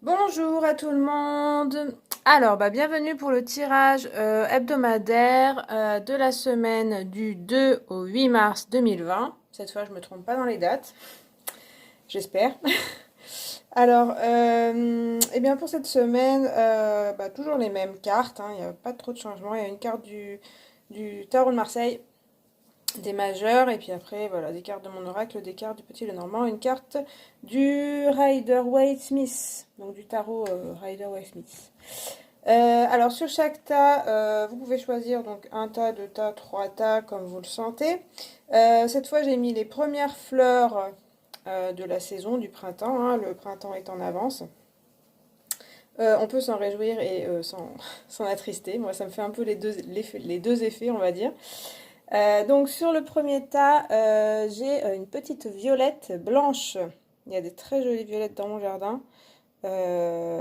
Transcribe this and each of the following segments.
Bonjour à tout le monde. Alors, bienvenue pour le tirage hebdomadaire de la semaine du 2 au 8 mars 2020. Cette fois, je ne me trompe pas dans les dates, j'espère. Alors, eh bien pour cette semaine, toujours les mêmes cartes, hein, il n'y a pas trop de changements. Il y a une carte du Tarot de Marseille, des majeurs, et puis après, voilà, des cartes de mon oracle, des cartes du Petit Lenormand, une carte du Rider-Waite-Smith, donc du tarot Rider-Waite-Smith. Alors sur chaque tas, vous pouvez choisir donc un tas, deux tas, trois tas, comme vous le sentez. Cette fois, j'ai mis les premières fleurs de la saison du printemps, hein, le printemps est en avance. On peut s'en réjouir et s'en attrister. Moi, ça me fait un peu les deux effets, on va dire. Donc sur le premier tas, j'ai une petite violette blanche. Il y a des très jolies violettes dans mon jardin,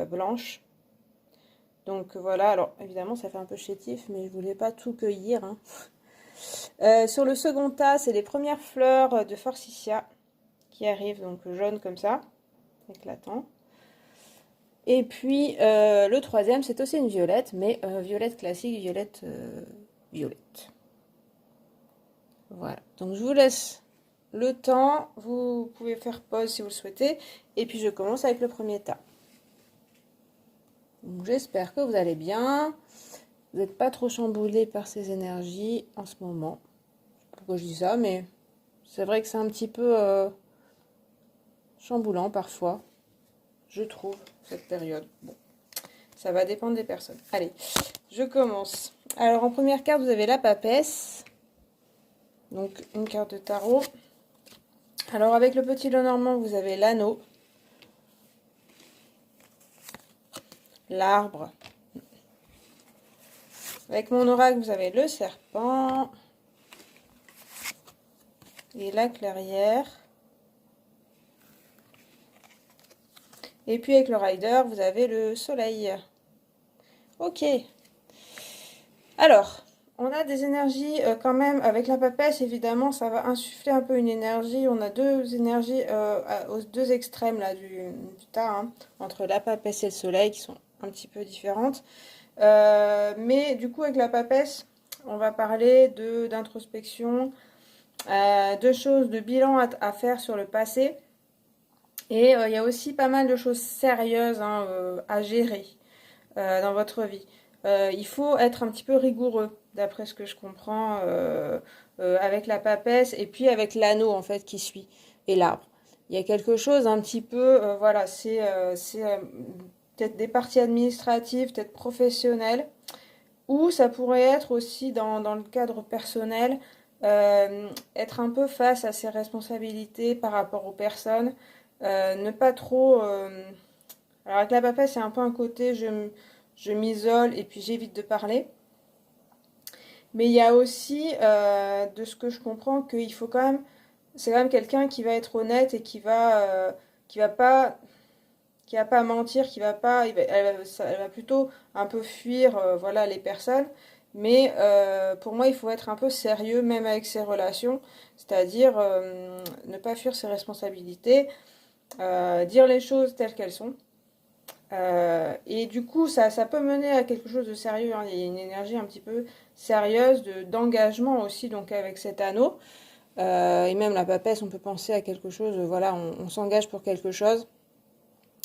blanches. Donc voilà, alors évidemment ça fait un peu chétif, mais je voulais pas tout cueillir, hein. Sur le second tas, c'est les premières fleurs de Forsythia qui arrivent, donc jaune comme ça, éclatant. Et puis le troisième, c'est aussi une violette, mais violette classique, violette. Voilà, donc je vous laisse le temps, vous pouvez faire pause si vous le souhaitez, et puis je commence avec le premier tas. J'espère que vous allez bien, vous n'êtes pas trop chamboulé par ces énergies en ce moment. Pourquoi je dis ça, mais c'est vrai que c'est un petit peu chamboulant parfois, je trouve, cette période. Bon, ça va dépendre des personnes. Allez, je commence. Alors en première carte, vous avez la papesse, donc une carte de tarot. Alors avec le petit Lenormand, vous avez l'anneau, l'arbre. Avec mon oracle, vous avez le serpent et la clairière. Et puis avec le rider, vous avez le soleil. Ok. Alors, on a des énergies quand même. Avec la papesse, évidemment, ça va insuffler un peu une énergie. On a deux énergies aux deux extrêmes là, du tas, hein, entre la papesse et le soleil, qui sont un petit peu différentes. Mais du coup, avec la papesse, on va parler d'introspection, de choses, de bilan à faire sur le passé. Et il y a aussi pas mal de choses sérieuses, hein, à gérer dans votre vie. Il faut être un petit peu rigoureux, d'après ce que je comprends, avec la papesse et puis avec l'anneau en fait qui suit et l'arbre. Il y a quelque chose un petit peu, voilà, c'est peut-être des parties administratives, peut-être professionnelles, ou ça pourrait être aussi dans le cadre personnel, être un peu face à ses responsabilités par rapport aux personnes, ne pas trop... alors avec la papesse, c'est un peu un côté, je m'isole et puis j'évite de parler. Mais il y a aussi, de ce que je comprends, qu'il faut quand même... C'est quand même quelqu'un qui va être honnête et qui va pas mentir, elle va plutôt un peu fuir voilà, les personnes. Mais pour moi, il faut être un peu sérieux, même avec ses relations, c'est-à-dire ne pas fuir ses responsabilités, dire les choses telles qu'elles sont. Et du coup, ça peut mener à quelque chose de sérieux, hein. Il y a une énergie un petit peu sérieuse, d'engagement aussi, donc avec cet anneau. Et même la papesse, on peut penser à quelque chose, voilà, on s'engage pour quelque chose.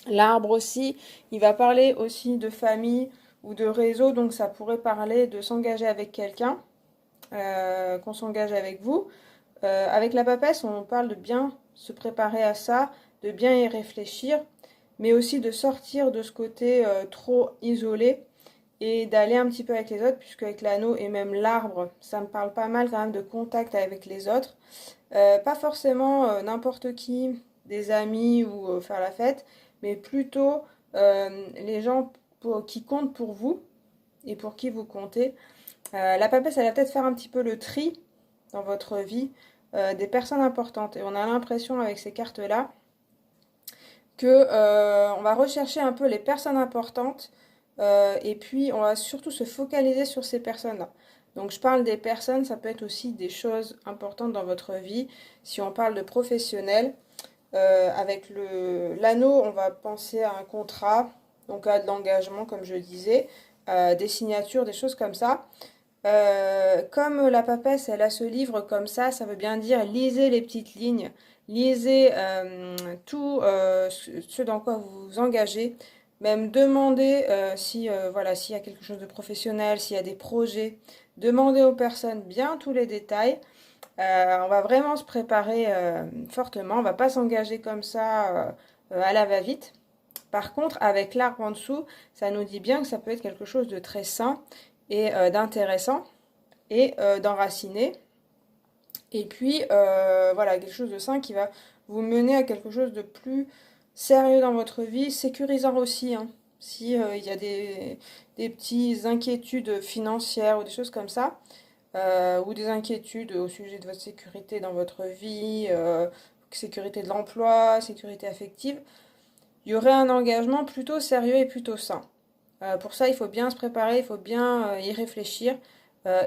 L'arbre aussi, il va parler aussi de famille ou de réseau, donc ça pourrait parler de s'engager avec quelqu'un, qu'on s'engage avec vous. Avec la papesse, on parle de bien se préparer à ça, de bien y réfléchir, mais aussi de sortir de ce côté trop isolé et d'aller un petit peu avec les autres, puisque avec l'anneau et même l'arbre, ça me parle pas mal quand même de contact avec les autres. Pas forcément n'importe qui, des amis ou faire la fête, mais plutôt les gens qui comptent pour vous et pour qui vous comptez. La papesse, elle va peut-être faire un petit peu le tri dans votre vie des personnes importantes. Et on a l'impression avec ces cartes-là que on va rechercher un peu les personnes importantes et puis on va surtout se focaliser sur ces personnes-là. Donc je parle des personnes, ça peut être aussi des choses importantes dans votre vie. Si on parle de professionnels, Avec l'anneau, on va penser à un contrat, donc à de l'engagement, comme je disais, des signatures, des choses comme ça. Comme la papesse, elle a ce livre comme ça veut bien dire lisez les petites lignes, lisez tout ce dans quoi vous vous engagez, même demandez si voilà, s'il y a quelque chose de professionnel, s'il y a des projets, demandez aux personnes bien tous les détails. On va vraiment se préparer fortement, on va pas s'engager comme ça à la va-vite. Par contre, avec l'arbre en dessous, ça nous dit bien que ça peut être quelque chose de très sain et d'intéressant et d'enraciner. Et puis, voilà, quelque chose de sain qui va vous mener à quelque chose de plus sérieux dans votre vie, sécurisant aussi, hein. Si il y a des petites inquiétudes financières ou des choses comme ça, ou des inquiétudes au sujet de votre sécurité dans votre vie, sécurité de l'emploi, sécurité affective, il y aurait un engagement plutôt sérieux et plutôt sain. Pour ça, il faut bien se préparer, il faut bien y réfléchir,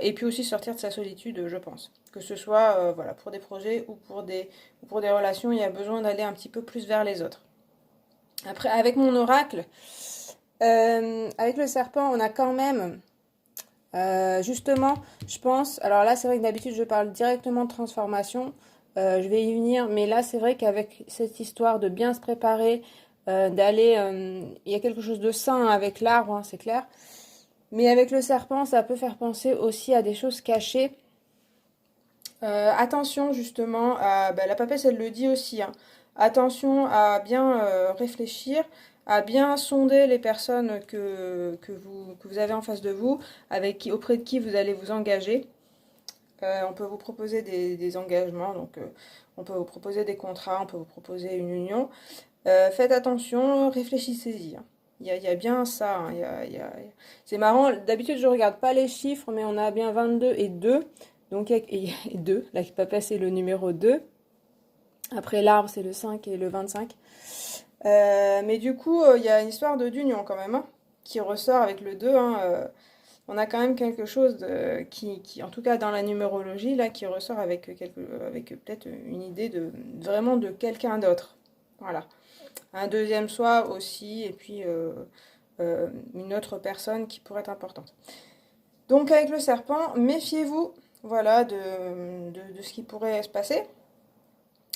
et puis aussi sortir de sa solitude, je pense. Que ce soit voilà, pour des projets ou pour des relations, il y a besoin d'aller un petit peu plus vers les autres. Après, avec mon oracle, avec le serpent, on a quand même, justement, je pense, alors là, c'est vrai que d'habitude, je parle directement de transformation, je vais y venir, mais là, c'est vrai qu'avec cette histoire de bien se préparer, d'aller, il y a quelque chose de sain avec l'arbre, hein, c'est clair. Mais avec le serpent, ça peut faire penser aussi à des choses cachées. Attention justement à, bah, la papesse elle le dit aussi, hein. Attention à bien réfléchir, à bien sonder les personnes que vous avez en face de vous, auprès de qui vous allez vous engager. On peut vous proposer des engagements, donc on peut vous proposer des contrats, on peut vous proposer une union. Faites attention, réfléchissez-y, hein. Il y a bien ça, hein. C'est marrant, d'habitude je regarde pas les chiffres, mais on a bien 22 et 2. Donc il y a 2, la papesse c'est le numéro 2. Après l'arbre c'est le 5 et le 25. Mais du coup, il y a une histoire d'union quand même, hein, qui ressort avec le 2, hein. On a quand même quelque chose en tout cas dans la numérologie, là, qui ressort avec peut-être une idée vraiment de quelqu'un d'autre. Voilà. Un deuxième soi aussi, et puis une autre personne qui pourrait être importante. Donc avec le serpent, méfiez-vous, voilà, de ce qui pourrait se passer.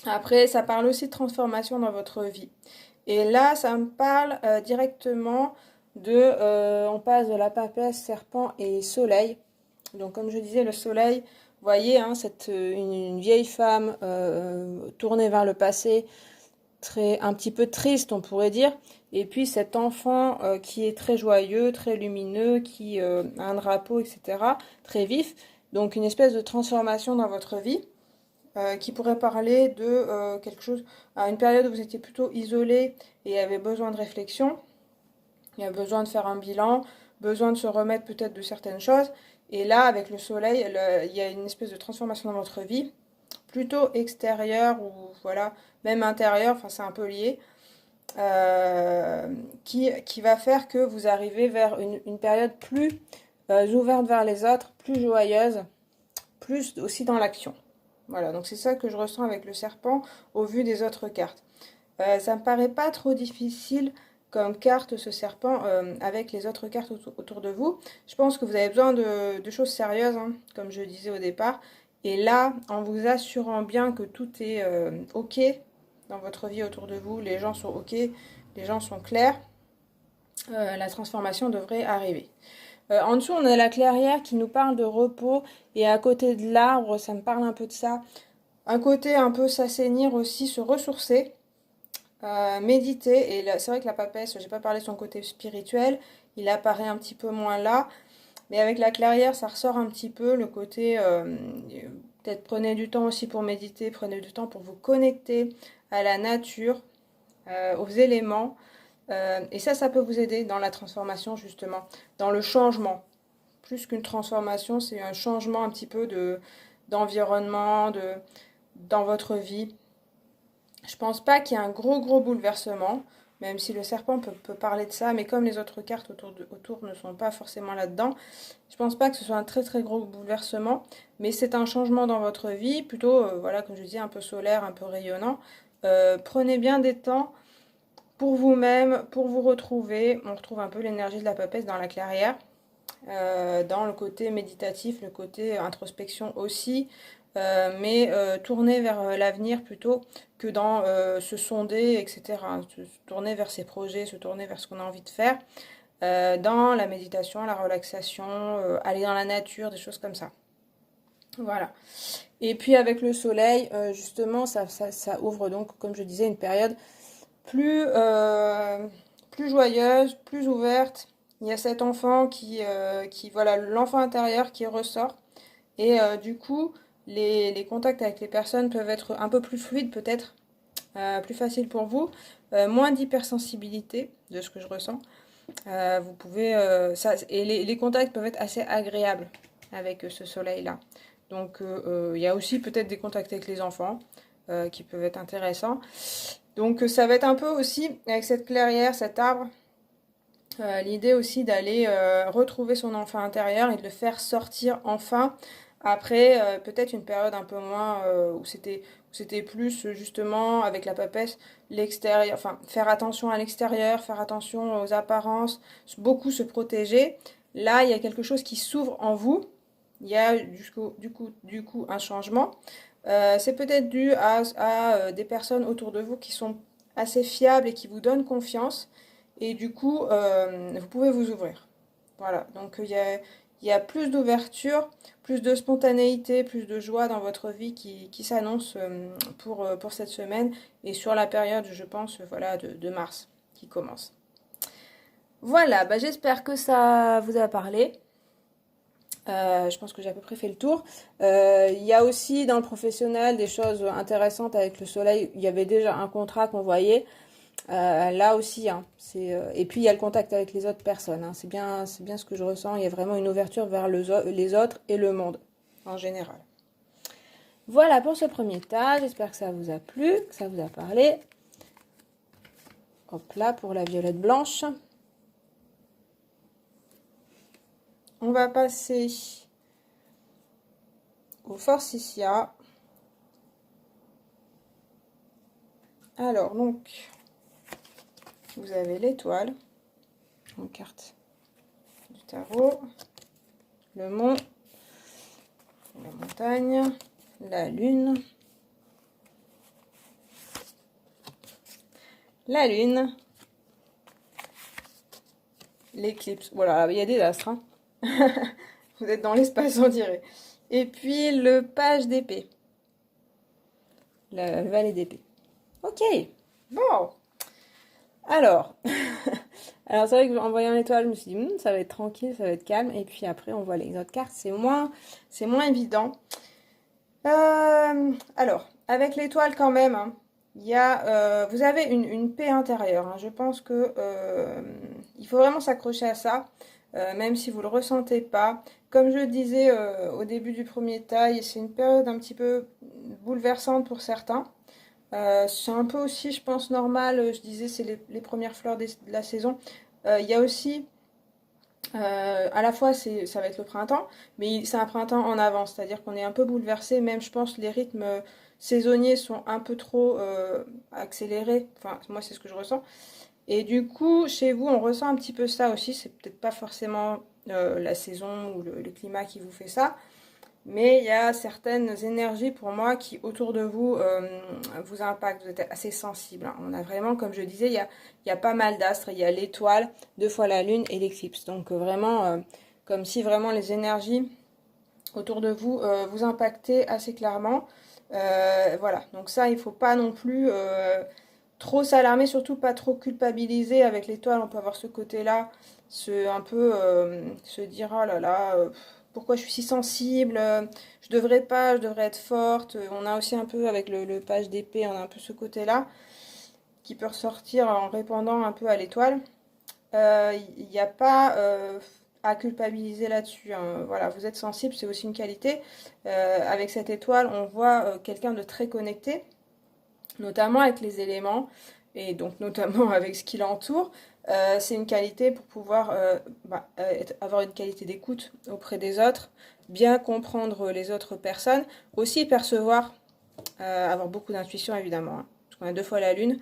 Après, ça parle aussi de transformation dans votre vie. Et là, ça me parle directement on passe de la papesse, serpent et soleil. Donc comme je disais, le soleil, vous voyez, hein, une vieille femme tournée vers le passé, un petit peu triste, on pourrait dire. Et puis cet enfant qui est très joyeux, très lumineux, qui a un drapeau, etc., très vif. Donc une espèce de transformation dans votre vie qui pourrait parler de quelque chose, à une période où vous étiez plutôt isolé et avez besoin de réflexion. Il y a besoin de faire un bilan, besoin de se remettre peut-être de certaines choses. Et là, avec le soleil, il y a une espèce de transformation dans votre vie, plutôt extérieure ou voilà, même intérieure, enfin c'est un peu lié, qui va faire que vous arrivez vers une période plus ouverte vers les autres, plus joyeuse, plus aussi dans l'action. Voilà, donc c'est ça que je ressens avec le serpent au vu des autres cartes. Ça me paraît pas trop difficile comme carte ce serpent avec les autres cartes autour de vous. Je pense que vous avez besoin de choses sérieuses, hein, comme je disais au départ. Et là, en vous assurant bien que tout est OK dans votre vie autour de vous, les gens sont OK, les gens sont clairs, la transformation devrait arriver. En dessous, on a la clairière qui nous parle de repos. Et à côté de l'arbre, ça me parle un peu de ça. Un côté un peu s'assainir aussi, se ressourcer, méditer. Et c'est vrai que la papesse, j'ai pas parlé de son côté spirituel, il apparaît un petit peu moins là. Mais avec la clairière, ça ressort un petit peu le côté... peut-être prenez du temps aussi pour méditer, prenez du temps pour vous connecter à la nature, aux éléments. Et ça peut vous aider dans la transformation justement, dans le changement. Plus qu'une transformation, c'est un changement un petit peu d'environnement, dans votre vie. Je pense pas qu'il y ait un gros bouleversement, même si le serpent peut parler de ça, mais comme les autres cartes autour ne sont pas forcément là-dedans, je pense pas que ce soit un très gros bouleversement, mais c'est un changement dans votre vie, plutôt, voilà, comme je disais, un peu solaire, un peu rayonnant, Prenez bien des temps pour vous-même, pour vous retrouver. On retrouve un peu l'énergie de la papesse dans la clairière, dans le côté méditatif, le côté introspection aussi, mais tourner vers l'avenir plutôt que dans se sonder, etc. Se tourner vers ses projets, se tourner vers ce qu'on a envie de faire, dans la méditation, la relaxation, aller dans la nature, des choses comme ça. Voilà. Et puis avec le soleil, justement, ça ouvre donc, comme je disais, une période plus, plus joyeuse, plus ouverte. Il y a cet enfant voilà, l'enfant intérieur qui ressort. Et du coup, les contacts avec les personnes peuvent être un peu plus fluides peut-être, plus faciles pour vous. Moins d'hypersensibilité de ce que je ressens. Vous pouvez, et les contacts peuvent être assez agréables avec ce soleil-là. Donc il y a aussi peut-être des contacts avec les enfants qui peuvent être intéressants. Donc ça va être un peu aussi, avec cette clairière, cet arbre, l'idée aussi d'aller retrouver son enfant intérieur et de le faire sortir enfin après peut-être une période un peu moins où c'était plus justement avec la papesse l'extérieur, enfin faire attention à l'extérieur, faire attention aux apparences, beaucoup se protéger. Là, il y a quelque chose qui s'ouvre en vous. Il y a du coup un changement. C'est peut-être dû à des personnes autour de vous qui sont assez fiables et qui vous donnent confiance. Et du coup, vous pouvez vous ouvrir. Voilà, donc il y a plus d'ouverture, plus de spontanéité, plus de joie dans votre vie qui s'annonce pour cette semaine et sur la période, je pense, voilà, de mars qui commence. Voilà, bah j'espère que ça vous a parlé. Je pense que j'ai à peu près fait le tour. Il y a aussi dans le professionnel des choses intéressantes avec le soleil. Il y avait déjà un contrat qu'on voyait. Là aussi, hein, et puis il y a le contact avec les autres personnes. Hein, c'est bien ce que je ressens. Il y a vraiment une ouverture vers les autres et le monde en général. Voilà pour ce premier tas. J'espère que ça vous a plu, que ça vous a parlé. Hop là pour la violette blanche. On va passer au Forsythia. Alors, donc, vous avez l'étoile en carte du tarot, le mont, la montagne, la lune, l'éclipse. Voilà, il y a des astres. Hein. Vous êtes dans l'espace, on dirait. Et puis le page d'épée. La vallée d'épée. Ok. Bon. Alors. Alors c'est vrai qu'en voyant l'étoile, je me suis dit, ça va être tranquille, ça va être calme. Et puis après, on voit les autres cartes. C'est moins évident. Alors, avec l'étoile quand même, hein, vous avez une paix intérieure. Hein. Je pense que il faut vraiment s'accrocher à ça, même si vous ne le ressentez pas. Comme je le disais au début du premier taille, c'est une période un petit peu bouleversante pour certains. C'est un peu aussi, je pense, normal. Je disais, c'est les premières fleurs de la saison. Il y a aussi à la fois, ça va être le printemps, mais c'est un printemps en avance, c'est-à-dire qu'on est un peu bouleversé, même je pense les rythmes saisonniers sont un peu trop accélérés, enfin moi c'est ce que je ressens, et du coup chez vous on ressent un petit peu ça aussi, c'est peut-être pas forcément la saison ou le climat qui vous fait ça, mais il y a certaines énergies pour moi qui autour de vous vous impactent, vous êtes assez sensible. Hein. On a vraiment, comme je disais, il y a pas mal d'astres, il y a l'étoile, 2 fois la lune et l'éclipse. Donc vraiment, comme si vraiment les énergies autour de vous vous impactaient assez clairement. Voilà, donc ça, il ne faut pas non plus trop s'alarmer, surtout pas trop culpabiliser. Avec l'étoile, on peut avoir ce côté-là, un peu se dire, oh là là, pourquoi je suis si sensible, je devrais pas, je devrais être forte. On a aussi un peu avec le page d'épée, on a un peu ce côté-là qui peut ressortir en répondant un peu à l'étoile. Il n'y a pas à culpabiliser là-dessus. Hein. Voilà, vous êtes sensible, c'est aussi une qualité. Avec cette étoile, on voit quelqu'un de très connecté, notamment avec les éléments, et donc notamment avec ce qui l'entoure. C'est une qualité pour pouvoir avoir une qualité d'écoute auprès des autres, bien comprendre les autres personnes, aussi percevoir, avoir beaucoup d'intuition évidemment, hein, puisqu'on a 2 fois la lune.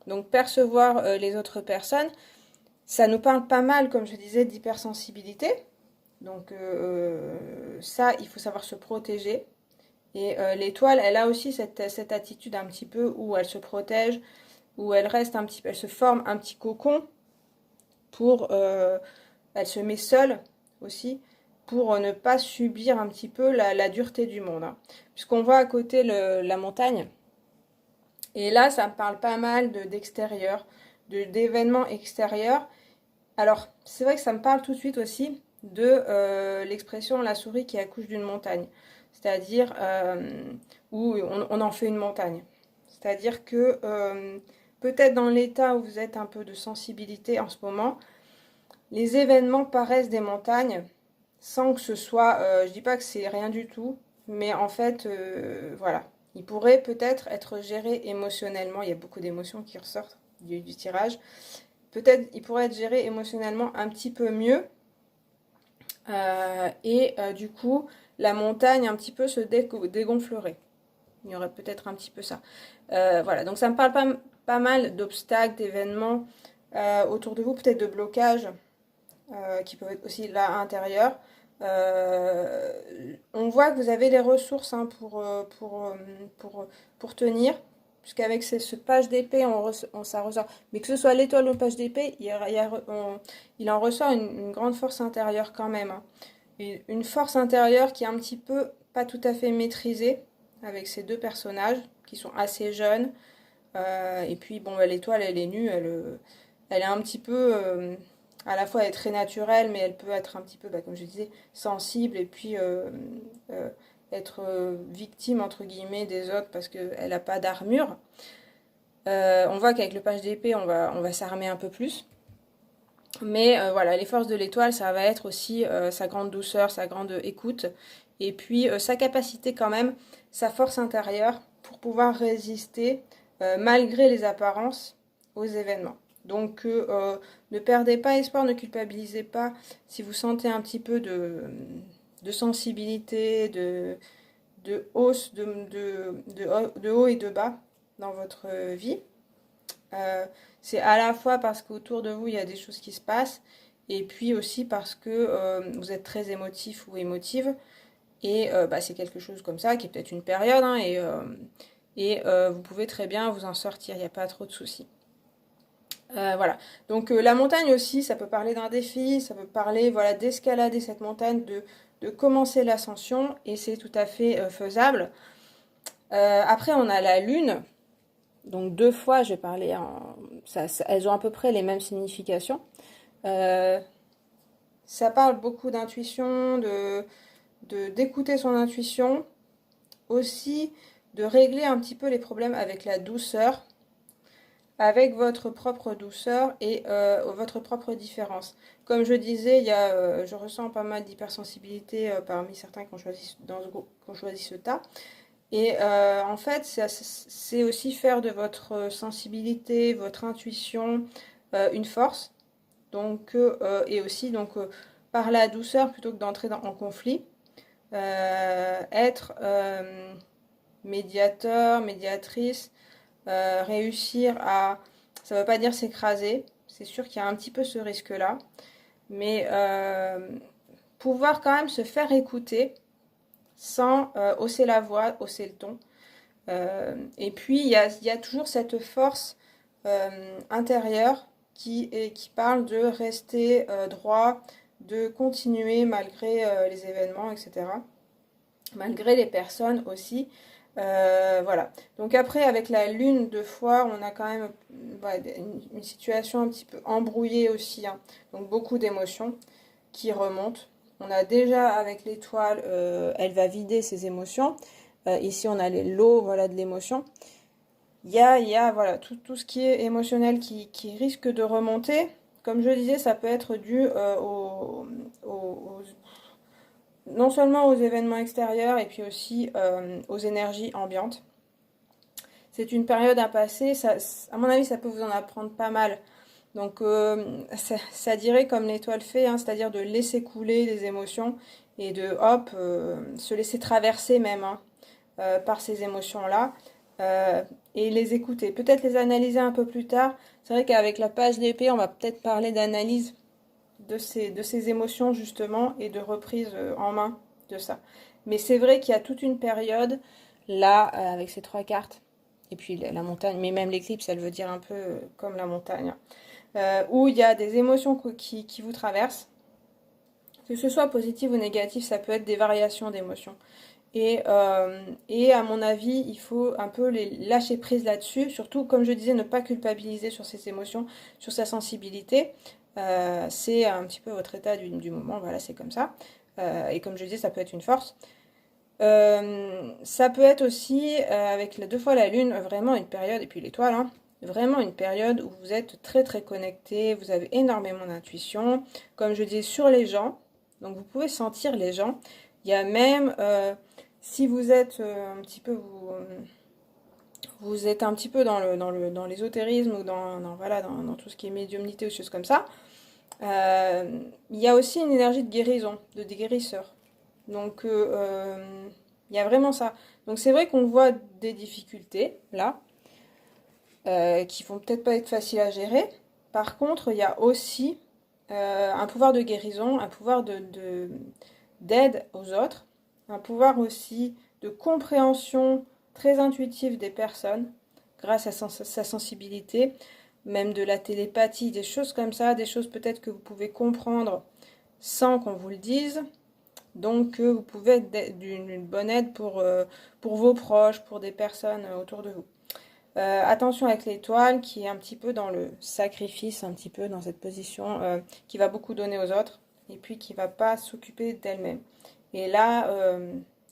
Donc percevoir les autres personnes, ça nous parle pas mal, comme je disais, d'hypersensibilité. Donc ça, il faut savoir se protéger. Et l'étoile, elle a aussi cette attitude un petit peu où elle se protège, où elle reste un petit peu, elle se forme un petit cocon pour, elle se met seule aussi pour ne pas subir un petit peu la dureté du monde, hein. Puisqu'on voit à côté la montagne, et là ça me parle pas mal d'extérieur, d'événements extérieurs. Alors c'est vrai que ça me parle tout de suite aussi de l'expression la souris qui accouche d'une montagne, c'est-à-dire où on en fait une montagne. C'est-à-dire que peut-être dans l'état où vous êtes un peu de sensibilité en ce moment, les événements paraissent des montagnes sans que ce soit, je dis pas que c'est rien du tout, mais en fait, voilà, ils pourraient peut-être être gérés émotionnellement. Il y a beaucoup d'émotions qui ressortent du tirage. Peut-être ils pourraient être gérés émotionnellement un petit peu mieux. Du coup, la montagne un petit peu se dégonflerait. Il y aurait peut-être un petit peu ça. Voilà, donc ça me parle pas mal d'obstacles, d'événements autour de vous, peut-être de blocages qui peuvent être aussi là à l'intérieur. On voit que vous avez les ressources, hein, pour tenir, puisqu'avec ce page d'épée, ça ressort. Mais que ce soit l'étoile ou le page d'épée, il en ressort une grande force intérieure quand même, hein. Une force intérieure qui est un petit peu pas tout à fait maîtrisée avec ces deux personnages qui sont assez jeunes. Et puis, bon, bah, l'étoile, elle est nue, elle est un petit peu, à la fois elle est très naturelle, mais elle peut être un petit peu, bah, comme je disais, sensible et puis être victime, entre guillemets, des autres parce qu'elle n'a pas d'armure. On voit qu'avec le page d'épée, on va s'armer un peu plus. Mais voilà, les forces de l'étoile, ça va être aussi sa grande douceur, sa grande écoute, et puis sa capacité quand même, sa force intérieure pour pouvoir résister malgré les apparences aux événements. Donc ne perdez pas espoir, ne culpabilisez pas si vous sentez un petit peu de sensibilité, de hausse, de haut et de bas dans votre vie. C'est à la fois parce qu'autour de vous, il y a des choses qui se passent, et puis aussi parce que vous êtes très émotif ou émotive, et bah, c'est quelque chose comme ça, qui est peut-être une période, hein, vous pouvez très bien vous en sortir, il n'y a pas trop de soucis. Voilà. Donc la montagne aussi, ça peut parler d'un défi, ça peut parler, voilà, d'escalader cette montagne, de commencer l'ascension, et c'est tout à fait faisable. Après, on a la lune. Donc 2 fois, je vais parler elles ont à peu près les mêmes significations. Ça parle beaucoup d'intuition, d'écouter son intuition, aussi de régler un petit peu les problèmes avec la douceur, avec votre propre douceur et votre propre différence. Comme je disais, je ressens pas mal d'hypersensibilité parmi certains qui ont choisi ce tas. Et en fait, c'est aussi faire de votre sensibilité, votre intuition, une force. Donc, et aussi, donc, par la douceur, plutôt que d'entrer en conflit, être médiateur, médiatrice, réussir à... Ça ne veut pas dire s'écraser, c'est sûr qu'il y a un petit peu ce risque-là, mais pouvoir quand même se faire écouter sans hausser la voix, hausser le ton. Et puis, il y a toujours cette force intérieure qui parle de rester droit, de continuer malgré les événements, etc. Malgré les personnes aussi. Voilà. Donc après, avec la lune, 2 fois, on a quand même une situation un petit peu embrouillée aussi, hein. Donc beaucoup d'émotions qui remontent. On a déjà avec l'étoile, elle va vider ses émotions. Ici, on a l'eau, voilà, de l'émotion. Il y a voilà, tout ce qui est émotionnel qui risque de remonter. Comme je disais, ça peut être dû non seulement aux événements extérieurs et puis aussi aux énergies ambiantes. C'est une période à passer, à mon avis, ça peut vous en apprendre pas mal. Donc ça dirait comme l'étoile fait, hein, c'est-à-dire de laisser couler les émotions et de hop, se laisser traverser même, hein, par ces émotions-là. euh, et les écouter. Peut-être les analyser un peu plus tard. C'est vrai qu'avec la page d'épée, on va peut-être parler d'analyse de ces émotions justement et de reprise en main de ça. Mais c'est vrai qu'il y a toute une période là avec ces trois cartes et puis la montagne, mais même l'éclipse, elle veut dire un peu comme la montagne, où il y a des émotions qui vous traversent, que ce soit positif ou négatif, ça peut être des variations d'émotions. Et à mon avis, il faut un peu les lâcher prise là-dessus. Surtout, comme je disais, ne pas culpabiliser sur ses émotions, sur sa sensibilité. C'est un petit peu votre état du moment, voilà, c'est comme ça. Et comme je disais, ça peut être une force. Ça peut être aussi, avec deux fois la lune, vraiment une période, et puis l'étoile, hein, vraiment une période où vous êtes très très connecté, vous avez énormément d'intuition, comme je disais, sur les gens. Donc vous pouvez sentir les gens. Il y a même, si vous êtes un petit peu, vous êtes un petit peu dans l'ésotérisme ou voilà, dans tout ce qui est médiumnité ou choses comme ça, il y a aussi une énergie de guérison, de guérisseur. Donc, il y a vraiment ça. Donc, c'est vrai qu'on voit des difficultés, là, qui vont peut-être pas être faciles à gérer. Par contre, il y a aussi un pouvoir de guérison, un pouvoir d'aide aux autres, un pouvoir aussi de compréhension très intuitive des personnes, grâce à sa sensibilité, même de la télépathie, des choses comme ça, des choses peut-être que vous pouvez comprendre sans qu'on vous le dise. Donc, vous pouvez être d'une bonne aide pour vos proches, pour des personnes autour de vous. Attention avec l'étoile qui est un petit peu dans le sacrifice, un petit peu dans cette position qui va beaucoup donner aux autres et puis qui va pas s'occuper d'elle-même. Et là,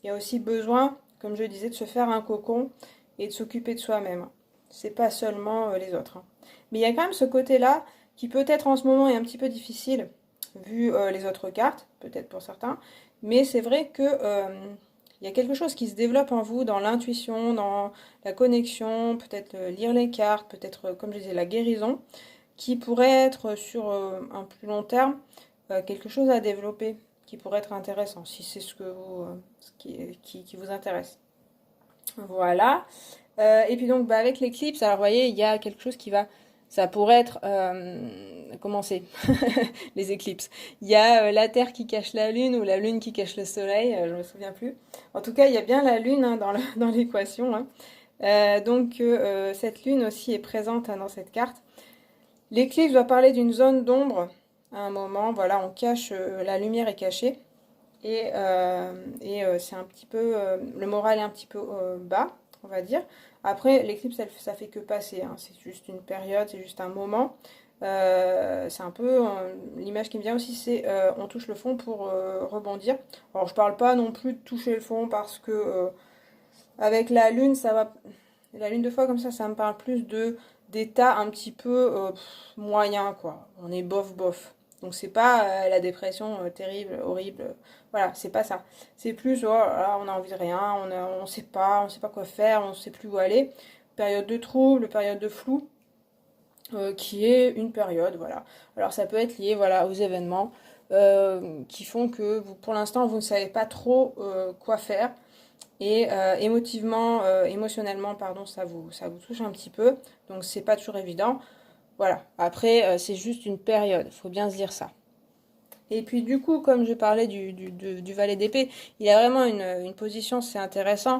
il y a aussi besoin, comme je disais, de se faire un cocon et de s'occuper de soi-même. C'est pas seulement les autres, hein. Mais il y a quand même ce côté-là qui peut-être en ce moment est un petit peu difficile vu les autres cartes, peut-être pour certains. Mais c'est vrai que il y a quelque chose qui se développe en vous dans l'intuition, dans la connexion, peut-être lire les cartes, peut-être, comme je disais, la guérison, qui pourrait être sur un plus long terme quelque chose à développer, qui pourrait être intéressant, si c'est ce que vous, qui vous intéresse. Voilà. Et puis donc, bah, avec l'éclipse, alors vous voyez, il y a quelque chose qui va... Ça pourrait être... comment c'est les éclipses. Il y a la Terre qui cache la Lune ou la Lune qui cache le Soleil, je me souviens plus. En tout cas, il y a bien la Lune hein, dans l'équation. Hein. Cette Lune aussi est présente hein, dans cette carte. L'éclipse doit parler d'une zone d'ombre à un moment. Voilà, on cache, la lumière est cachée. Et c'est un petit peu... le moral est un petit peu bas, on va dire. Après, l'éclipse, ça fait que passer. Hein. C'est juste une période, c'est juste un moment. C'est un peu l'image qui me vient aussi, c'est on touche le fond pour rebondir. Alors je parle pas non plus de toucher le fond parce que avec la lune, ça va. La lune de fois comme ça me parle plus de d'état un petit peu moyen quoi. On est bof bof. Donc c'est pas la dépression terrible, horrible. Voilà, c'est pas ça. C'est plus oh, là, on a envie de rien, on sait pas quoi faire, on sait plus où aller. Période de trouble, période de flou qui est une période, voilà. Alors ça peut être lié, voilà, aux événements qui font que vous, pour l'instant, vous ne savez pas trop quoi faire. Et émotionnellement, pardon, ça vous touche un petit peu. Donc c'est pas toujours évident. Voilà. Après, c'est juste une période. Il faut bien se dire ça. Et puis du coup, comme je parlais du valet d'épée, il a vraiment une position, c'est intéressant.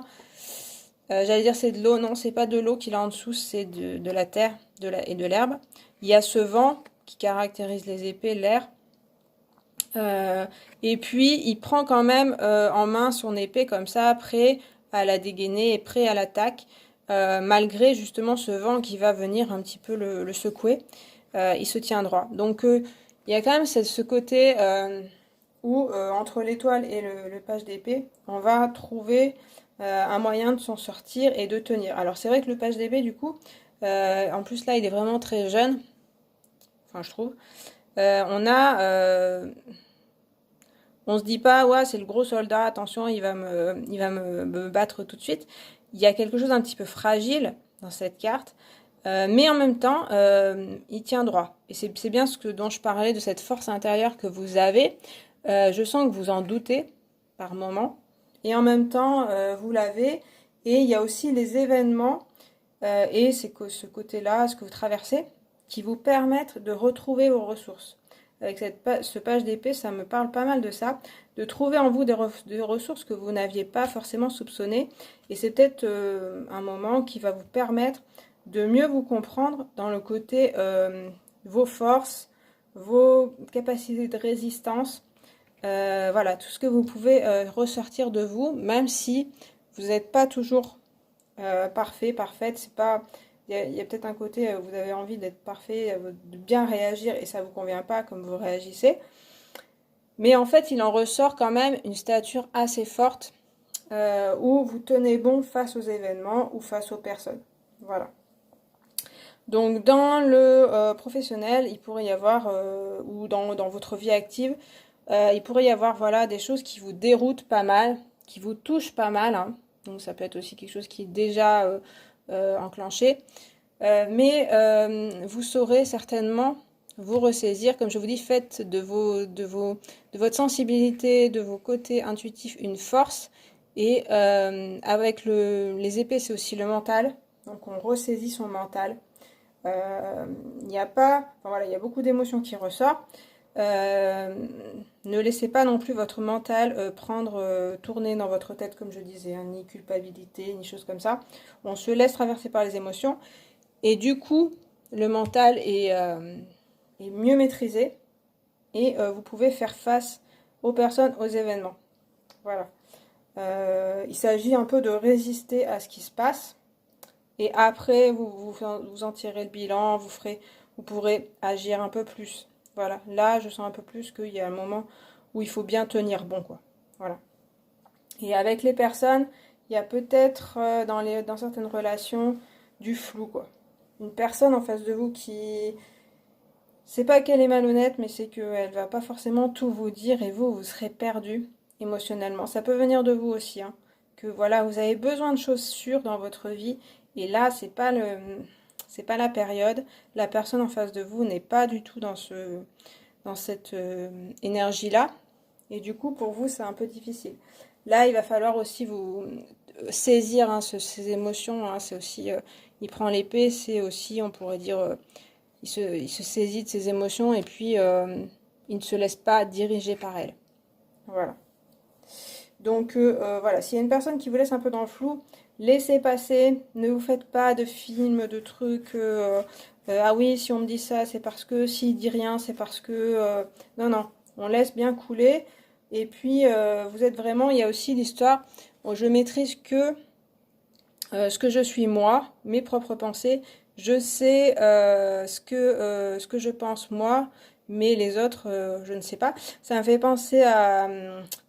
J'allais dire c'est de l'eau, non, c'est pas de l'eau qu'il a en dessous, c'est de la terre et de l'herbe. Il y a ce vent qui caractérise les épées, l'air. Euh, et puis il prend quand même en main son épée comme ça, prêt à la dégainer et prêt à l'attaque, malgré justement ce vent qui va venir un petit peu le secouer. Il se tient droit. Donc il y a quand même ce côté où entre l'étoile et le page d'épée, on va trouver un moyen de s'en sortir et de tenir. Alors c'est vrai que le page d'épée, du coup, en plus là, il est vraiment très jeune, enfin je trouve. On se dit pas, ouais, c'est le gros soldat, attention, il va me battre tout de suite. Il y a quelque chose d'un petit peu fragile dans cette carte. Mais en même temps, il tient droit. Et c'est bien dont je parlais, de cette force intérieure que vous avez. Je sens que vous en doutez par moment. Et en même temps, vous l'avez. Et il y a aussi les événements, et c'est que ce côté-là, ce que vous traversez, qui vous permettent de retrouver vos ressources. Avec ce page d'épée, ça me parle pas mal de ça, de trouver en vous des ressources que vous n'aviez pas forcément soupçonnées. Et c'est peut-être un moment qui va vous permettre de mieux vous comprendre dans le côté vos forces, vos capacités de résistance, voilà, tout ce que vous pouvez ressortir de vous, même si vous n'êtes pas toujours parfait, parfaite. C'est pas, il y a peut-être un côté vous avez envie d'être parfait, de bien réagir et ça vous convient pas comme vous réagissez. Mais en fait, il en ressort quand même une stature assez forte où vous tenez bon face aux événements ou face aux personnes. Voilà. Donc dans le professionnel, il pourrait y avoir, ou dans votre vie active, il pourrait y avoir voilà, des choses qui vous déroutent pas mal, qui vous touchent pas mal, hein. Donc ça peut être aussi quelque chose qui est déjà enclenché. Mais vous saurez certainement vous ressaisir. Comme je vous dis, faites de votre sensibilité, de vos côtés intuitifs une force. Et avec les épées, c'est aussi le mental. Donc on ressaisit son mental. Il n'y a pas, enfin voilà, il y a beaucoup d'émotions qui ressortent. Ne laissez pas non plus votre mental tourner dans votre tête, comme je disais, hein, ni culpabilité, ni choses comme ça. On se laisse traverser par les émotions. Et du coup, le mental est mieux maîtrisé et vous pouvez faire face aux personnes, aux événements. Voilà. Il s'agit un peu de résister à ce qui se passe. Et après, vous en tirez le bilan, vous pourrez agir un peu plus. Voilà, là, je sens un peu plus qu'il y a un moment où il faut bien tenir bon, quoi. Voilà. Et avec les personnes, il y a peut-être dans certaines relations du flou, quoi. Une personne en face de vous qui... C'est pas qu'elle est malhonnête, mais c'est qu'elle va pas forcément tout vous dire et vous serez perdu émotionnellement. Ça peut venir de vous aussi, hein. Que voilà, vous avez besoin de choses sûres dans votre vie et là, c'est pas la période. La personne en face de vous n'est pas du tout dans cette énergie-là. Et du coup, pour vous, c'est un peu difficile. Là, il va falloir aussi vous saisir hein, ces émotions. Hein, c'est aussi, il prend l'épée, c'est aussi, on pourrait dire, il se saisit de ses émotions et puis il ne se laisse pas diriger par elles. Voilà. Donc voilà, s'il y a une personne qui vous laisse un peu dans le flou, laissez passer, ne vous faites pas de films, de trucs, ah oui, si on me dit ça, c'est parce que, s'il dit rien, c'est parce que... non, non, on laisse bien couler. Et puis, vous êtes vraiment, il y a aussi l'histoire, je maîtrise que ce que je suis moi, mes propres pensées, je sais ce que je pense moi, mais les autres, je ne sais pas. Ça me fait penser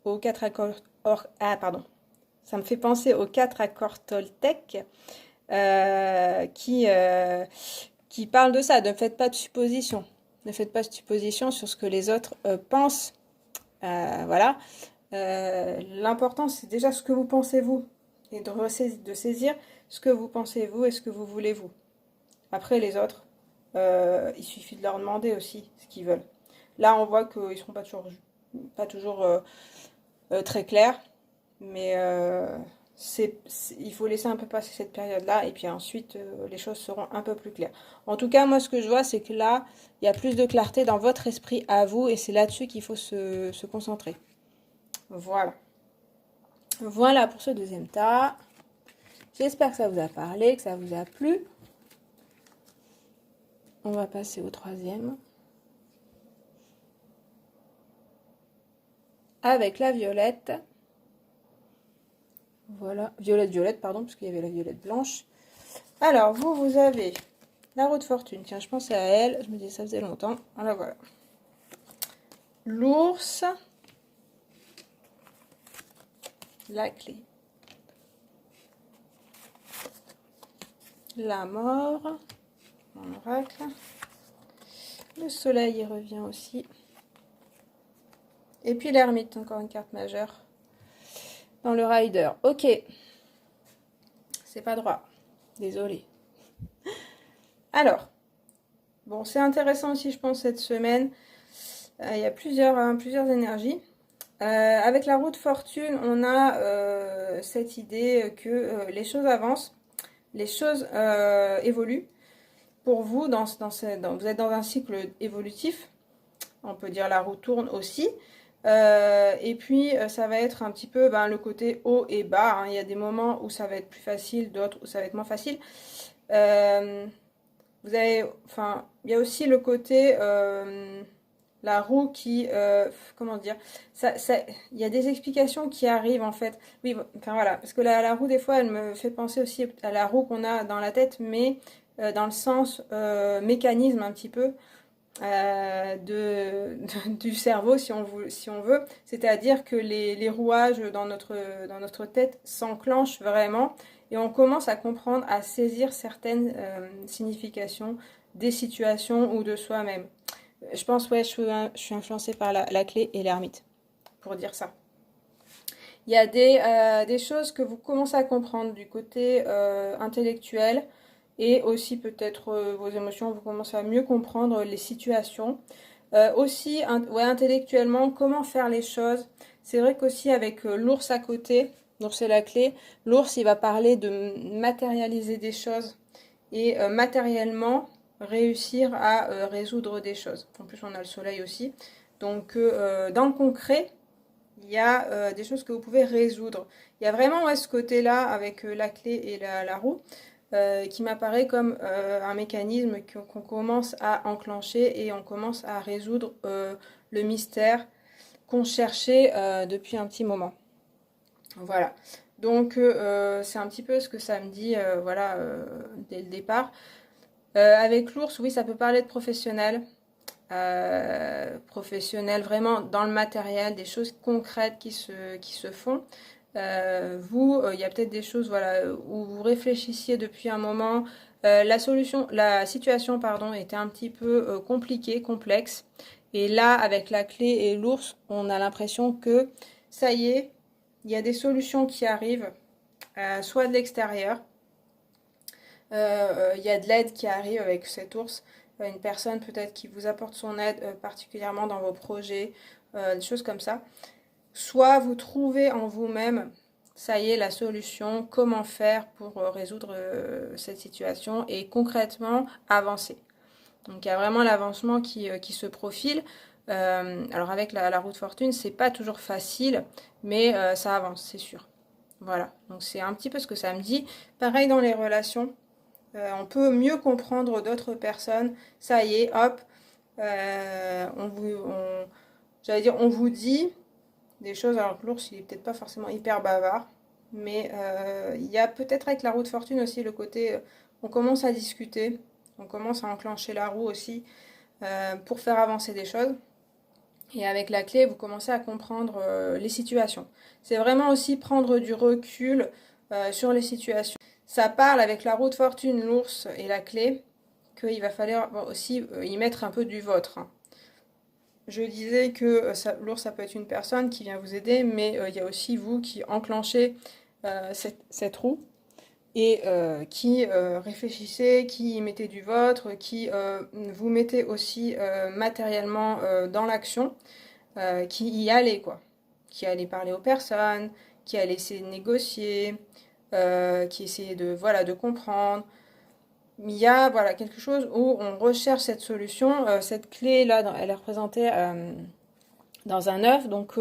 aux quatre accords, ah, pardon. Ça me fait penser aux quatre accords Toltec qui parlent de ça. Ne faites pas de suppositions. Ne faites pas de suppositions sur ce que les autres pensent. Voilà. L'important, c'est déjà ce que vous pensez vous et de saisir ce que vous pensez vous et ce que vous voulez vous. Après, les autres, il suffit de leur demander aussi ce qu'ils veulent. Là, on voit qu'ils ne seront pas toujours très clairs, mais il faut laisser un peu passer cette période-là et puis ensuite, les choses seront un peu plus claires. En tout cas, moi, ce que je vois, c'est que là, il y a plus de clarté dans votre esprit à vous et c'est là-dessus qu'il faut se concentrer. Voilà. Voilà pour ce deuxième tas. J'espère que ça vous a parlé, que ça vous a plu. On va passer au troisième. Avec la violette. Voilà, violette, pardon, parce qu'il y avait la violette blanche. Alors, vous avez la roue de fortune. Tiens, je pensais à elle. Je me disais, ça faisait longtemps. Alors, voilà. L'ours. La clé. La mort. Mon oracle. Le soleil y revient aussi. Et puis l'ermite, encore une carte majeure. Dans le rider. Ok. C'est pas droit. Désolée. Alors. Bon, c'est intéressant aussi, je pense, cette semaine. Il y a plusieurs énergies. Avec la roue de fortune, on a cette idée que les choses avancent, les choses évoluent. Pour vous, vous êtes dans un cycle évolutif. On peut dire la roue tourne aussi. Et puis, ça va être un petit peu le côté haut et bas, hein. Il y a des moments où ça va être plus facile, d'autres où ça va être moins facile. Euh, enfin, il y a aussi le côté la roue qui, comment dire, il y a des explications qui arrivent en fait. Oui, enfin voilà, parce que la roue des fois, elle me fait penser aussi à la roue qu'on a dans la tête, mais dans le sens mécanisme un petit peu du cerveau, si on veut. C'est-à-dire que les rouages dans notre tête s'enclenchent vraiment et on commence à comprendre, à saisir certaines significations des situations ou de soi-même. Je pense, ouais, je suis influencée par la clé et l'ermite, pour dire ça. Il y a des choses que vous commencez à comprendre du côté intellectuel et aussi peut-être vos émotions, vous commencez à mieux comprendre les situations. Aussi, ouais, intellectuellement, comment faire les choses. C'est vrai qu'aussi avec l'ours à côté, l'ours c'est la clé, l'ours il va parler de matérialiser des choses et matériellement réussir à résoudre des choses. En plus on a le soleil aussi. Donc dans le concret, il y a des choses que vous pouvez résoudre. Il y a vraiment ce côté-là avec la clé et la roue qui m'apparaît comme un mécanisme qu'on commence à enclencher et on commence à résoudre le mystère qu'on cherchait depuis un petit moment. Voilà. Donc c'est un petit peu ce que ça me dit voilà, dès le départ. Avec l'ours, oui, ça peut parler de professionnel. Professionnel vraiment dans le matériel, des choses concrètes qui se font. Il y a peut-être des choses voilà, où vous réfléchissiez depuis un moment. La situation pardon, était un petit peu compliquée, complexe. Et là, avec la clé et l'ours, on a l'impression que ça y est, il y a des solutions qui arrivent, soit de l'extérieur. Il y a de l'aide qui arrive avec cet ours. Une personne peut-être qui vous apporte son aide particulièrement dans vos projets, des choses comme ça. Soit vous trouvez en vous-même, ça y est, la solution, comment faire pour résoudre cette situation et concrètement avancer. Donc il y a vraiment l'avancement qui se profile. Alors avec la roue de fortune, c'est pas toujours facile, mais ça avance, c'est sûr. Voilà, donc c'est un petit peu ce que ça me dit. Pareil dans les relations, on peut mieux comprendre d'autres personnes. Ça y est, hop, j'allais dire, on vous dit des choses, alors que l'ours, il est peut-être pas forcément hyper bavard, mais il y a peut-être avec la roue de fortune aussi le côté, on commence à discuter, on commence à enclencher la roue aussi pour faire avancer des choses. Et avec la clé, vous commencez à comprendre les situations. C'est vraiment aussi prendre du recul sur les situations. Ça parle avec la roue de fortune, l'ours et la clé, qu'il va falloir aussi y mettre un peu du vôtre, hein. Je disais que l'ours, ça peut être une personne qui vient vous aider, mais il y a aussi vous qui enclenchez cette roue et qui réfléchissez, qui mettez du vôtre, qui vous mettez aussi matériellement dans l'action, qui y allez, quoi. Qui allez parler aux personnes, qui allez essayer de négocier, qui essayait de, voilà, de comprendre. Il y a voilà, quelque chose où on recherche cette solution. Cette clé-là, elle est représentée dans un œuf, donc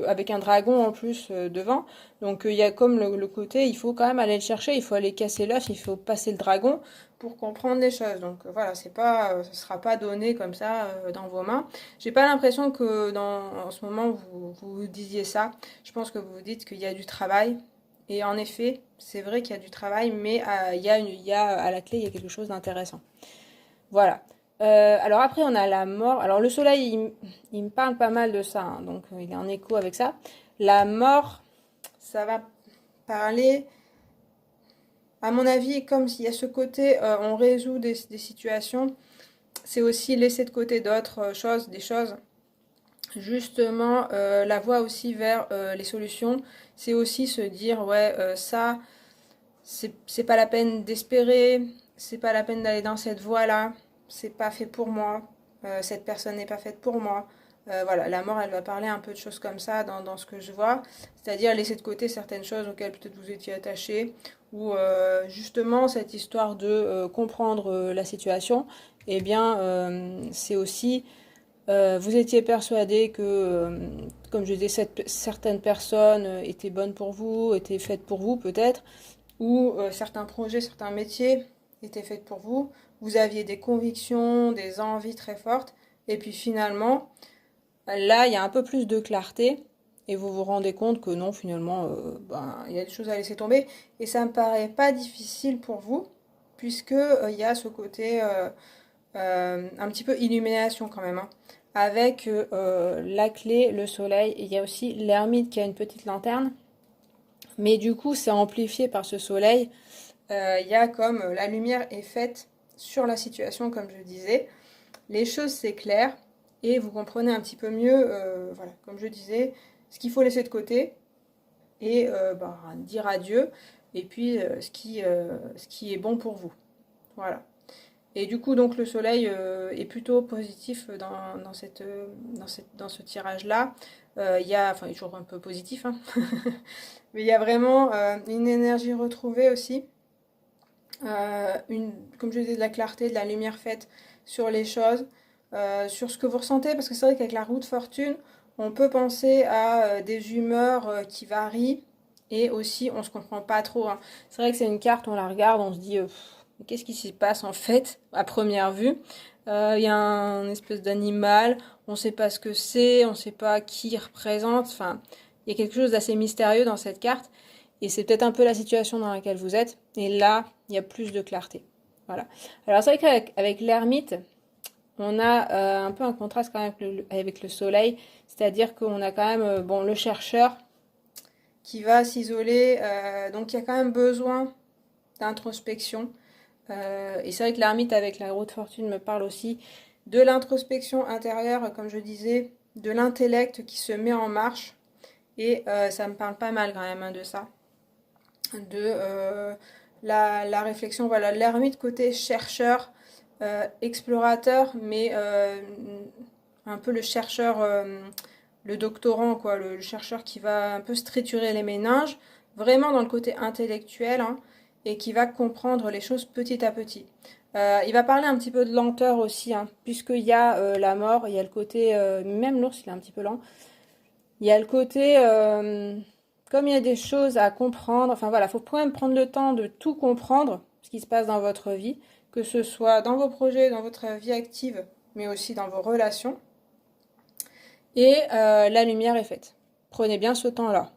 avec un dragon en plus devant. Donc il y a comme le côté, il faut quand même aller le chercher, il faut aller casser l'œuf, il faut passer le dragon pour comprendre les choses. Donc voilà, c'est pas, ce sera pas donné comme ça dans vos mains. J'ai pas l'impression que en ce moment vous disiez ça. Je pense que vous vous dites qu'il y a du travail. Et en effet, c'est vrai qu'il y a du travail, mais il y a à la clé, il y a quelque chose d'intéressant. Voilà. Alors après, on a la mort. Alors le soleil, il me parle pas mal de ça, hein, donc il est en écho avec ça. La mort, ça va parler, à mon avis, comme s'il y a ce côté, on résout des situations, c'est aussi laisser de côté d'autres choses, des choses. Justement, la voie aussi vers les solutions, c'est aussi se dire, ouais, ça, c'est pas la peine d'espérer, c'est pas la peine d'aller dans cette voie-là, c'est pas fait pour moi, cette personne n'est pas faite pour moi, Voilà, la mort, elle va parler un peu de choses comme ça dans ce que je vois, c'est-à-dire laisser de côté certaines choses auxquelles peut-être vous étiez attaché, ou justement cette histoire de comprendre la situation, eh bien, c'est aussi, vous étiez persuadé que, comme je disais, certaines personnes étaient bonnes pour vous, étaient faites pour vous peut-être, ou certains projets, certains métiers étaient faits pour vous, vous aviez des convictions, des envies très fortes, et puis finalement, là, il y a un peu plus de clarté et vous vous rendez compte que non, finalement, ben, il y a des choses à laisser tomber. Et ça me paraît pas difficile pour vous, puisque il y a ce côté un petit peu illumination quand même, hein. Avec la clé, le soleil, et il y a aussi l'ermite qui a une petite lanterne. Mais du coup, c'est amplifié par ce soleil. Il y a comme la lumière est faite sur la situation, comme je disais. Les choses s'éclairent et vous comprenez un petit peu mieux, voilà, comme je disais, ce qu'il faut laisser de côté et bah, dire adieu, et puis ce qui est bon pour vous. Voilà. Et du coup, donc le soleil est plutôt positif dans ce tirage-là. Enfin, il est toujours un peu positif, hein. Mais il y a vraiment une énergie retrouvée aussi. Comme je disais, de la clarté, de la lumière faite sur les choses, sur ce que vous ressentez, parce que c'est vrai qu'avec la roue de fortune, on peut penser à des humeurs qui varient, et aussi on se comprend pas trop, hein. C'est vrai que c'est une carte, on la regarde, on se dit qu'est-ce qui s'y passe en fait à première vue. Il y a un espèce d'animal, on sait pas ce que c'est, on sait pas qui il représente, enfin il y a quelque chose d'assez mystérieux dans cette carte. Et c'est peut-être un peu la situation dans laquelle vous êtes. Et là, il y a plus de clarté. Voilà. Alors c'est vrai qu'avec l'ermite, on a un peu un contraste quand même avec le soleil. C'est-à-dire qu'on a quand même bon, le chercheur qui va s'isoler. Donc il y a quand même besoin d'introspection. Et c'est vrai que l'ermite avec la roue de fortune me parle aussi de l'introspection intérieure, comme je disais, de l'intellect qui se met en marche. Et ça me parle pas mal quand même, hein, de ça. De la réflexion, voilà, l'ermite côté chercheur, explorateur, mais un peu le chercheur, le doctorant, quoi, le chercheur qui va un peu se triturer les méninges, vraiment dans le côté intellectuel, hein, et qui va comprendre les choses petit à petit. Il va parler un petit peu de lenteur aussi, hein, puisqu'il y a la mort, il y a le côté, même l'ours il est un petit peu lent, il y a le côté, comme il y a des choses à comprendre, enfin voilà, il faut quand même prendre le temps de tout comprendre, ce qui se passe dans votre vie, que ce soit dans vos projets, dans votre vie active, mais aussi dans vos relations. Et la lumière est faite. Prenez bien ce temps-là.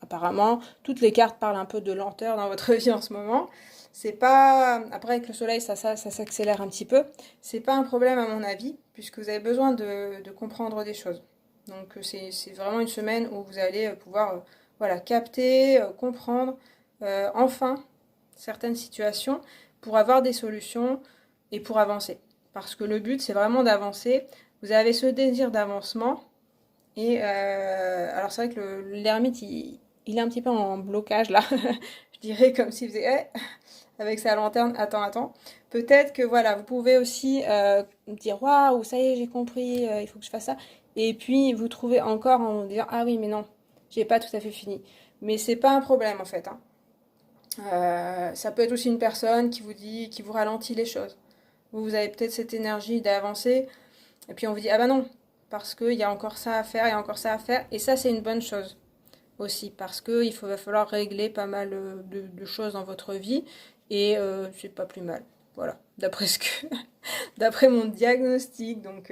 Apparemment, toutes les cartes parlent un peu de lenteur dans votre vie en ce moment. C'est pas. Après, avec le soleil, ça s'accélère un petit peu. C'est pas un problème à mon avis, puisque vous avez besoin de comprendre des choses. Donc, c'est vraiment une semaine où vous allez pouvoir voilà, capter, comprendre enfin certaines situations pour avoir des solutions et pour avancer. Parce que le but, c'est vraiment d'avancer. Vous avez ce désir d'avancement. Et alors, c'est vrai que l'ermite, il est un petit peu en blocage là. Je dirais comme s'il faisait avec sa lanterne, attends. Peut-être que voilà, vous pouvez aussi dire waouh, ça y est, j'ai compris, il faut que je fasse ça. Et puis vous trouvez encore en disant ah oui, mais non, j'ai pas tout à fait fini. Mais c'est pas un problème en fait, hein. Ça peut être aussi une personne qui vous dit, qui vous ralentit les choses. Vous avez peut-être cette énergie d'avancer, et puis on vous dit ah bah non, parce qu'il y a encore ça à faire, il y a encore ça à faire, et ça c'est une bonne chose aussi, parce qu'il va falloir régler pas mal de choses dans votre vie, et c'est pas plus mal. Voilà, d'après d'après mon diagnostic, donc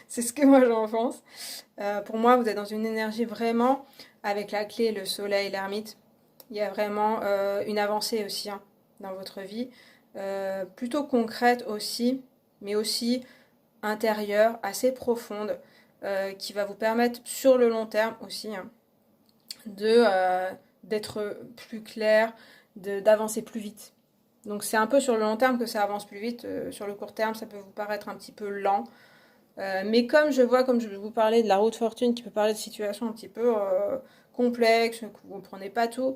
c'est ce que moi j'en pense. Pour moi, vous êtes dans une énergie vraiment, avec la clé, le soleil, l'ermite, il y a vraiment une avancée aussi, hein, dans votre vie, plutôt concrète aussi, mais aussi intérieure, assez profonde, qui va vous permettre sur le long terme aussi, hein, d'être plus clair, d'avancer plus vite. Donc c'est un peu sur le long terme que ça avance plus vite. Sur le court terme, ça peut vous paraître un petit peu lent. Mais comme je vois, comme je vous parlais de la roue de fortune qui peut parler de situations un petit peu complexes, que vous ne comprenez pas tout,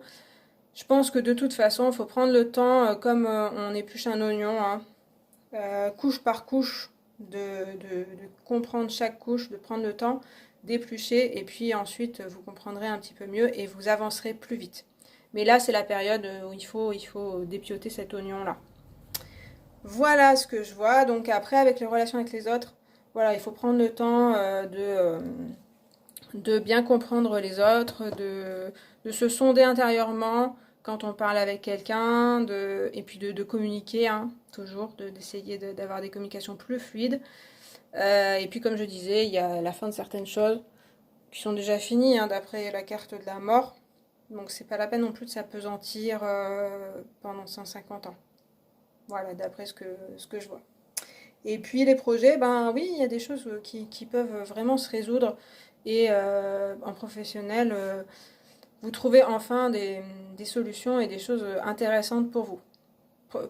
je pense que de toute façon, il faut prendre le temps, comme on épluche un oignon, hein, couche par couche, de comprendre chaque couche, de prendre le temps d'éplucher et puis ensuite vous comprendrez un petit peu mieux et vous avancerez plus vite. Mais là, c'est la période où il faut dépioter cet oignon-là. Voilà ce que je vois. Donc après, avec les relations avec les autres, voilà, il faut prendre le temps de bien comprendre les autres, de se sonder intérieurement quand on parle avec quelqu'un, et puis de communiquer, hein, toujours, d'essayer d'avoir des communications plus fluides. Et puis comme je disais, il y a la fin de certaines choses qui sont déjà finies, hein, d'après la carte de la mort. Donc c'est pas la peine non plus de s'apesantir pendant 150 ans. Voilà, d'après ce que je vois. Et puis les projets, ben oui, il y a des choses qui peuvent vraiment se résoudre. Et en professionnel, vous trouvez enfin des solutions et des choses intéressantes pour vous.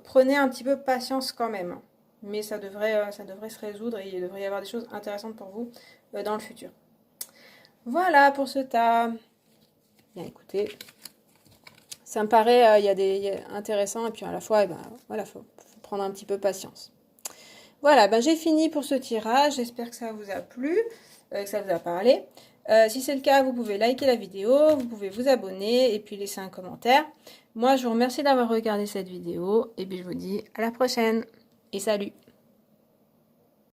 Prenez un petit peu patience quand même. Mais ça devrait se résoudre et il devrait y avoir des choses intéressantes pour vous dans le futur. Voilà pour ce tas. Bien écoutez, ça me paraît il y a intéressant et puis à la fois, ben, voilà, faut prendre un petit peu patience. Voilà, ben j'ai fini pour ce tirage. J'espère que ça vous a plu, que ça vous a parlé. Si c'est le cas, vous pouvez liker la vidéo, vous pouvez vous abonner et puis laisser un commentaire. Moi, je vous remercie d'avoir regardé cette vidéo et puis je vous dis à la prochaine et salut!